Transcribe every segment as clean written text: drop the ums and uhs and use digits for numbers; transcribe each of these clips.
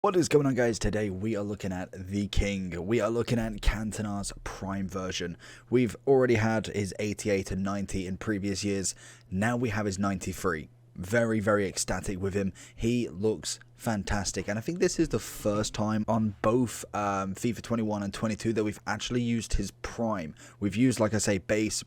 What is going on, guys? Today we are looking at the King. We are looking at Cantona's Prime version. We've already had his 88 and 90 in previous years. Now we have his 93. Very, very ecstatic with him. He looks fantastic, and I think this is the first time on both FIFA 21 and 22 that we've actually used his prime. We've used, like I say, base,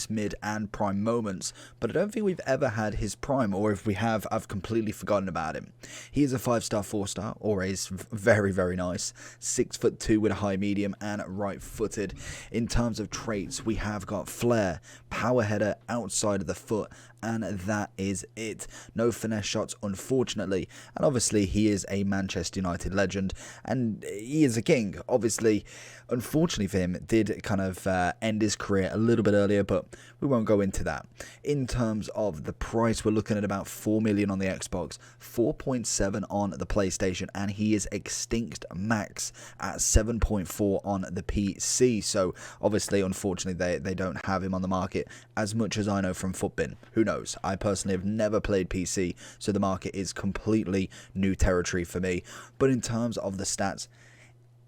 mid, and prime moments, but I don't think we've ever had his prime, or if we have, I've completely forgotten about him. He is a 5-star, 4-star, always very, very nice. 6'2" with a high medium and right-footed. In terms of traits, we have got flair, power header outside of the foot, and that is it. No finesse shots, unfortunately. And obviously, he is a Manchester United legend, and he is a king. Obviously, unfortunately for him, did kind of end his career a little bit earlier, but we won't go into that. In terms of the price, we're looking at about 4 million on the Xbox, 4.7 on the PlayStation, and he is extinct max at 7.4 on the PC. So obviously, unfortunately, they don't have him on the market, as much as I know from Footbin. Who knows? I personally have never played PC, so the market is completely new territory for me. But in terms of the stats,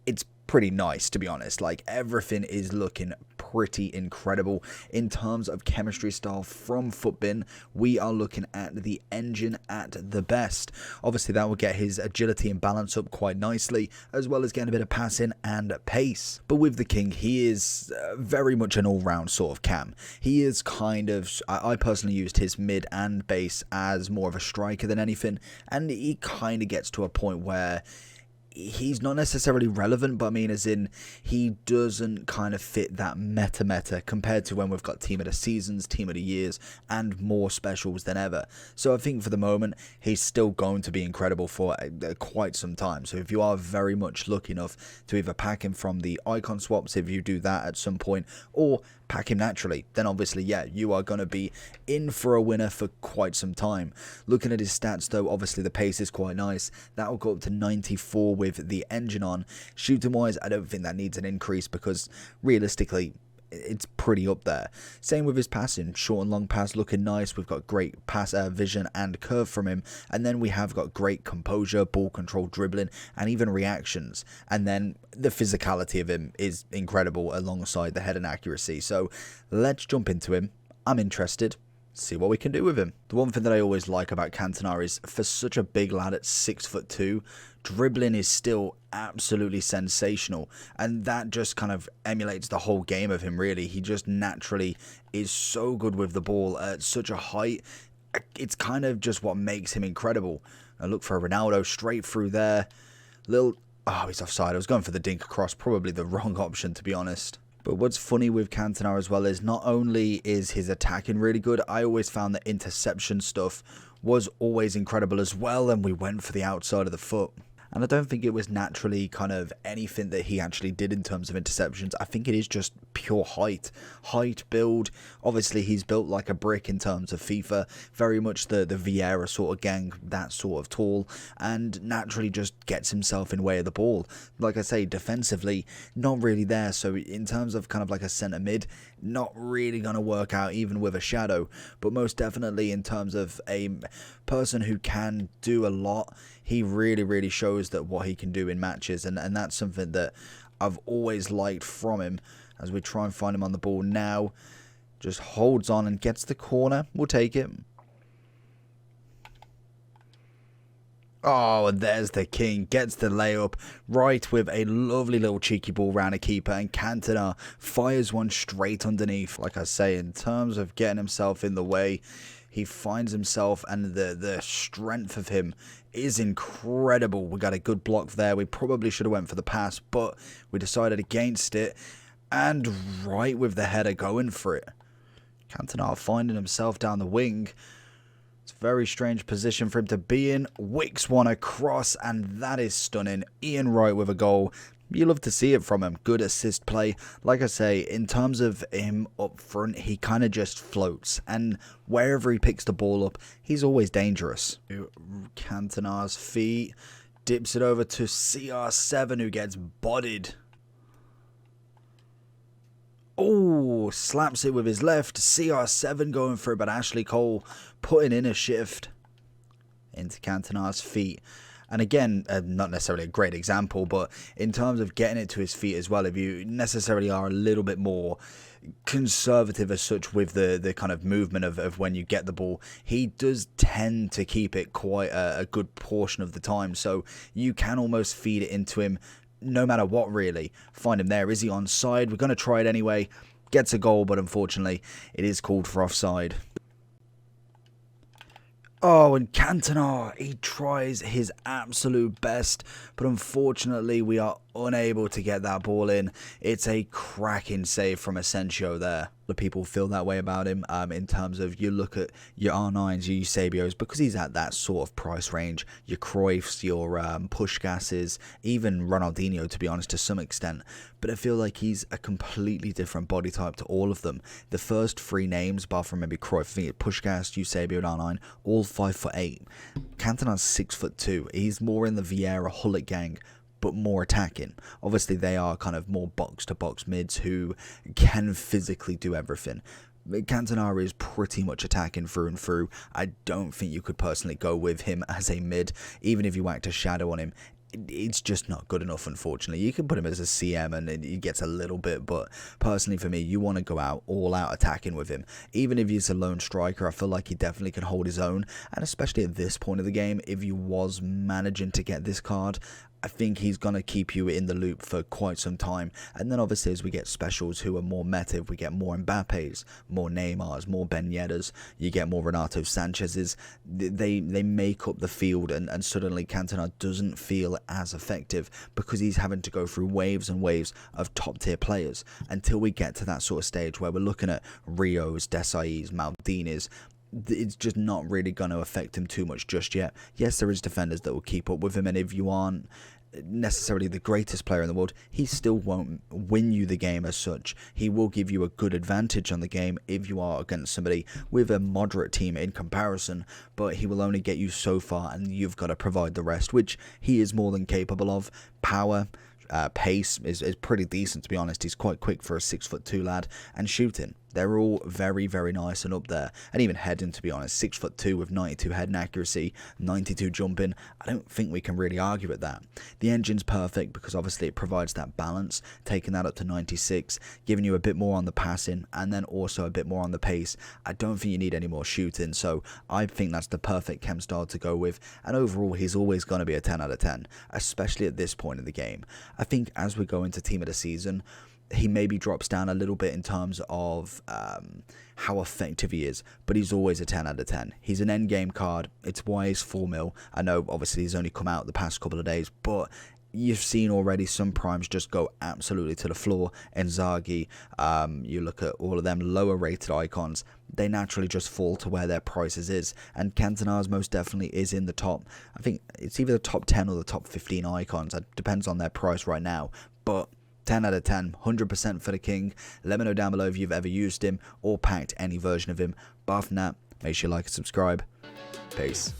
it's pretty nice, to be honest. Like, everything is looking pretty incredible. In terms of chemistry style from Footbin, we are looking at the engine at the best. Obviously, that will get his agility and balance up quite nicely, as well as getting a bit of passing and pace. But with the King, he is very much an all-round sort of cam. He is kind of, I personally used his mid and base as more of a striker than anything, and he kind of gets to a point where he's not necessarily relevant, but I mean as in he doesn't kind of fit that meta compared to when we've got team of the seasons, team of the years, and more specials than ever. So I think for the moment he's still going to be incredible for quite some time. So if you are very much lucky enough to either pack him from the icon swaps, if you do that at some point, or pack him naturally, then obviously, yeah, you are going to be in for a winner for quite some time. Looking at his stats though, obviously the pace is quite nice. That will go up to 94 with the engine on. Shooting wise, I don't think that needs an increase, because realistically it's pretty up there. Same with his passing, short and long pass looking nice. We've got great pass vision and curve from him, and then we have got great composure, ball control, dribbling, and even reactions. And then the physicality of him is incredible alongside the head and accuracy. So let's jump into him. I'm interested. See what we can do with him. The one thing that I always like about Cantona is, for such a big lad at 6'2", dribbling is still absolutely sensational, and that just kind of emulates the whole game of him, really. He just naturally is so good with the ball at such a height. It's kind of just what makes him incredible. I look for a Ronaldo straight through there. Oh, he's offside. I was going for the dink across, probably the wrong option, to be honest. But what's funny with Cantona as well is, not only is his attacking really good, I always found that interception stuff was always incredible as well, and we went for the outside of the foot. And I don't think it was naturally kind of anything that he actually did in terms of interceptions. I think it is just pure height. Height, build. Obviously, he's built like a brick in terms of FIFA. Very much the Vieira sort of gang, that sort of tall. And naturally just gets himself in way of the ball. Like I say, defensively, not really there. So in terms of kind of like a centre mid, not really going to work out even with a shadow. But most definitely in terms of a person who can do a lot, he really shows that what he can do in matches, and that's something that I've always liked from him. As we try and find him on the ball now, just holds on and gets the corner. We'll take it. Oh, and there's the King, gets the layup right with a lovely little cheeky ball round a keeper, and Cantona fires one straight underneath. Like I say, in terms of getting himself in the way, he finds himself, and the strength of him is incredible. We got a good block there. We probably should have went for the pass, but we decided against it, and right with the header going for it. Cantona finding himself down the wing. It's a very strange position for him to be in. Wicks one across, and that is stunning. Ian Wright with a goal. You love to see it from him. Good assist play. Like I say, in terms of him up front, he kind of just floats. And wherever he picks the ball up, he's always dangerous. Cantona's feet. Dips it over to CR7, who gets bodied. Oh, slaps it with his left. CR7 going for it, but Ashley Cole putting in a shift into Cantona's feet. And again, not necessarily a great example, but in terms of getting it to his feet as well, if you necessarily are a little bit more conservative as such with the kind of movement of when you get the ball, he does tend to keep it quite a good portion of the time. So you can almost feed it into him no matter what, really. Find him there. Is he onside? We're going to try it anyway. Gets a goal, but unfortunately, it is called for offside. Oh, and Cantona, he tries his absolute best, but unfortunately we are unable to get that ball in. It's a cracking save from Asensio there. The people feel that way about him in terms of you look at your R9s, your Eusebios, because he's at that sort of price range, your Cruyffs, your Puskasses, even Ronaldinho, to be honest, to some extent. But I feel like he's a completely different body type to all of them. The first three names, bar from maybe Cruyff, I think it's Puskás, Eusebio, and R9, all 5'8". Cantona's 6'2". He's more in the Vieira Hullet gang, but more attacking. Obviously, they are kind of more box-to-box mids who can physically do everything. Cantona is pretty much attacking through and through. I don't think you could personally go with him as a mid, even if you whacked a shadow on him. It's just not good enough, unfortunately. You can put him as a CM and he gets a little bit, but personally for me, you want to go out all out attacking with him. Even if he's a lone striker, I feel like he definitely can hold his own, and especially at this point of the game, if you was managing to get this card, I think he's going to keep you in the loop for quite some time. And then obviously as we get specials who are more meta, we get more Mbappes, more Neymars, more Ben Yeddas, you get more Renato Sanchez's, they make up the field, and suddenly Cantona doesn't feel as effective because he's having to go through waves and waves of top tier players until we get to that sort of stage where we're looking at Rios, Desai's, Maldini's. It's just not really going to affect him too much just yet. Yes, there is defenders that will keep up with him, and if you aren't necessarily the greatest player in the world, he still won't win you the game as such. He will give you a good advantage on the game if you are against somebody with a moderate team in comparison, but he will only get you so far, and you've got to provide the rest, which he is more than capable of. Power, pace is pretty decent, to be honest. He's quite quick for a 6'2" lad, and shooting, they're all very, very nice and up there. And even heading, to be honest, 6'2" with 92 heading accuracy, 92 jumping, I don't think we can really argue with that. The engine's perfect because obviously it provides that balance, taking that up to 96, giving you a bit more on the passing, and then also a bit more on the pace. I don't think you need any more shooting, so I think that's the perfect chem style to go with. And overall, he's always going to be a 10 out of 10, especially at this point in the game. I think as we go into team of the season, he maybe drops down a little bit in terms of how effective he is, but he's always a 10 out of 10. He's an endgame card. It's why he's 4 mil. I know obviously he's only come out the past couple of days, but you've seen already some primes just go absolutely to the floor. Inzaghi, you look at all of them lower rated icons, they naturally just fall to where their prices is, and Cantona's most definitely is in the top. I think it's either the top 10 or the top 15 icons. It depends on their price right now, but 10 out of 10, 100% for the king. Let me know down below if you've ever used him or packed any version of him. But from that, make sure you like and subscribe. Peace.